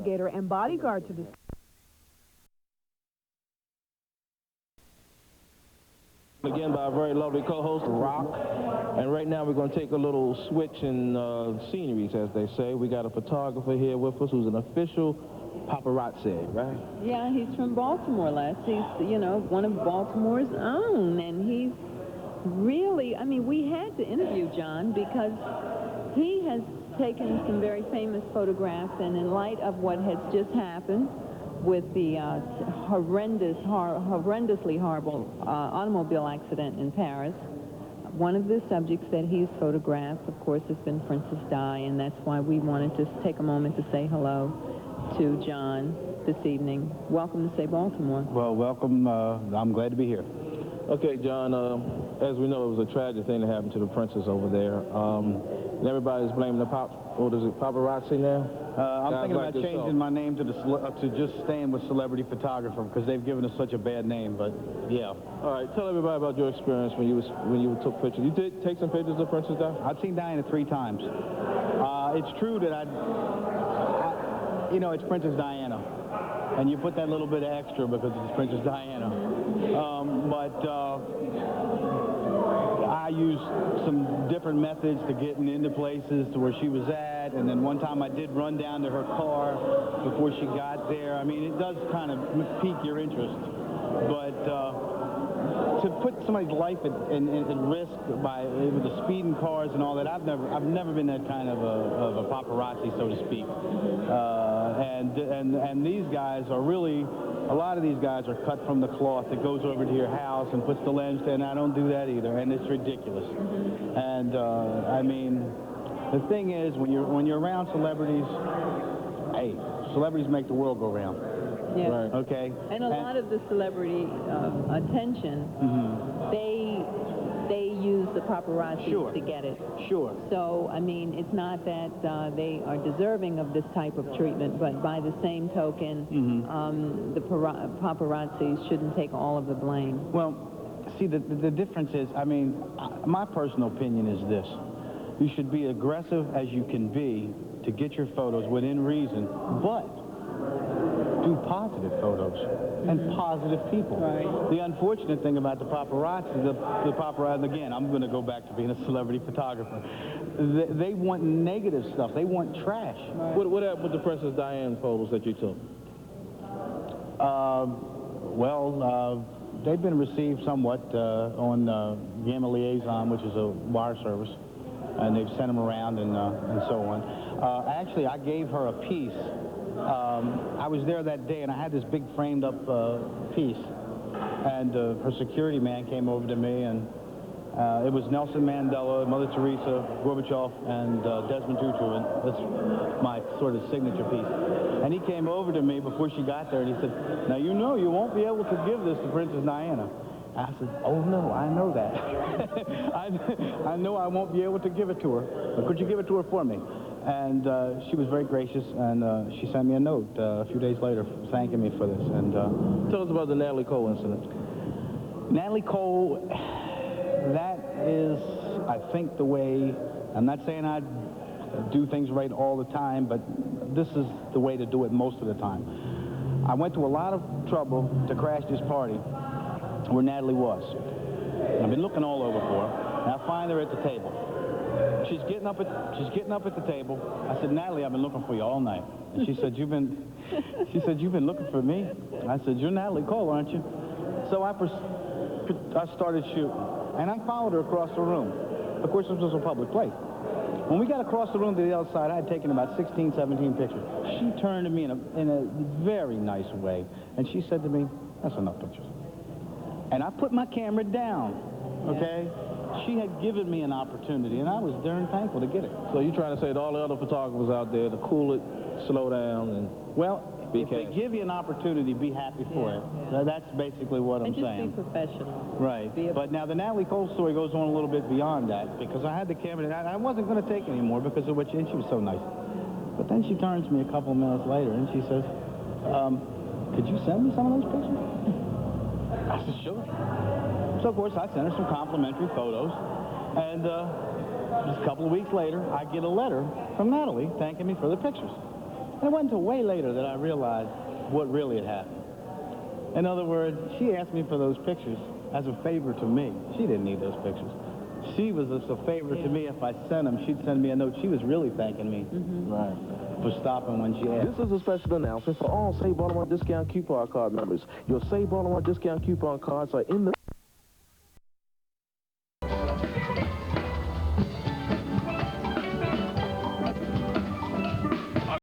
and bodyguard to the again by a very lovely co-host, Rock. And right now we're going to take a little switch in sceneries, as they say. We got a photographer here with us who's an official paparazzi, right? Yeah, he's from Baltimore, Les. He's, you know, one of Baltimore's own. And he's really, I mean, we had to interview John because he has taken some very famous photographs. And in light of what has just happened with the horrendously horrible automobile accident in Paris, one of the subjects that he's photographed, of course, has been Princess Di, and that's why we wanted to take a moment to say hello to John this evening. Welcome to Say Baltimore. Well, welcome. I'm glad to be here. Okay, John, as we know, it was a tragic thing that happened to the princess over there. And everybody's blaming the paparazzi now? I'm thinking about changing my name to just staying with celebrity photographer because they've given us such a bad name, but yeah. All right, tell everybody about your experience when you took pictures. You did take some pictures of Princess Di? I've seen Diana 3 times. It's true that you know, it's Princess Diana, and you put that little bit of extra because it's Princess Diana. I used some different methods to getting into places to where she was at, and then one time I did run down to her car before she got there. I mean, it does kind of pique your interest, but to put somebody's life at risk with the speeding cars and all that, I've never been that kind of a paparazzi, so to speak. And these guys are really, a lot of these guys are cut from the cloth that goes over to your house and puts the lens there, and I don't do that either, and it's ridiculous. And I mean, the thing is, when you're around celebrities, hey, celebrities make the world go round. Yeah. Right. Okay. And a lot of the celebrity attention, they use the paparazzi to get it. Sure. So, I mean, it's not that they are deserving of this type of treatment, but by the same token, the paparazzi shouldn't take all of the blame. Well, see, the difference is, I mean, my personal opinion is this. You should be aggressive as you can be to get your photos within reason, but do positive photos and positive people. Right. The unfortunate thing about the paparazzi, again, I'm going to go back to being a celebrity photographer. They want negative stuff. They want trash. Right. What happened with the Princess Diana photos that you took? They've been received somewhat on Gamma Liaison, which is a wire service, and they've sent them around and so on. Actually, I gave her a piece. I was there that day, and I had this big framed-up piece, and her security man came over to me, and it was Nelson Mandela, Mother Teresa, Gorbachev, and Desmond Tutu, and that's my sort of signature piece. And he came over to me before she got there, and he said, "Now you know you won't be able to give this to Princess Diana." I said, "Oh no, I know that. I know I won't be able to give it to her, but could you give it to her for me?" And she was very gracious, and she sent me a note a few days later thanking me for this. And tell us about the Natalie Cole incident. Natalie Cole, that is, I think, the way, I'm not saying I do things right all the time, but this is the way to do it most of the time. I went to a lot of trouble to crash this party where Natalie was. I've been looking all over for her, and I find her at the table. She's getting up at the table. I said, "Natalie, I've been looking for you all night." And she said, "You've been looking for me?" I said, "You're Natalie Cole, aren't you?" So I started shooting, and I followed her across the room. Of course, this was a public place. When we got across the room to the other side, I had taken about 16, 17 pictures. She turned to me in a very nice way, and she said to me, "That's enough pictures." And I put my camera down, okay? She had given me an opportunity, and I was darn thankful to get it. So you're trying to say to all the other photographers out there to cool it, slow down, and if they give you an opportunity, be happy for it. Yeah. That's basically what I'm saying. And just be professional. Right. But now the Natalie Cole story goes on a little bit beyond that, because I had the camera, and I wasn't going to take it anymore because of what she was so nice. But then she turns to me a couple of minutes later, and she says, "Could you send me some of those pictures?" I said, "Sure." So, of course, I sent her some complimentary photos, and just a couple of weeks later, I get a letter from Natalie thanking me for the pictures. And it wasn't until way later that I realized what really had happened. In other words, she asked me for those pictures as a favor to me. She didn't need those pictures. She was a favor to me. If I sent them, she'd send me a note. She was really thanking me Right. for stopping when she asked. This is a special announcement for all Save Baltimore Discount Coupon Card members. Your Save Baltimore Discount Coupon cards are in the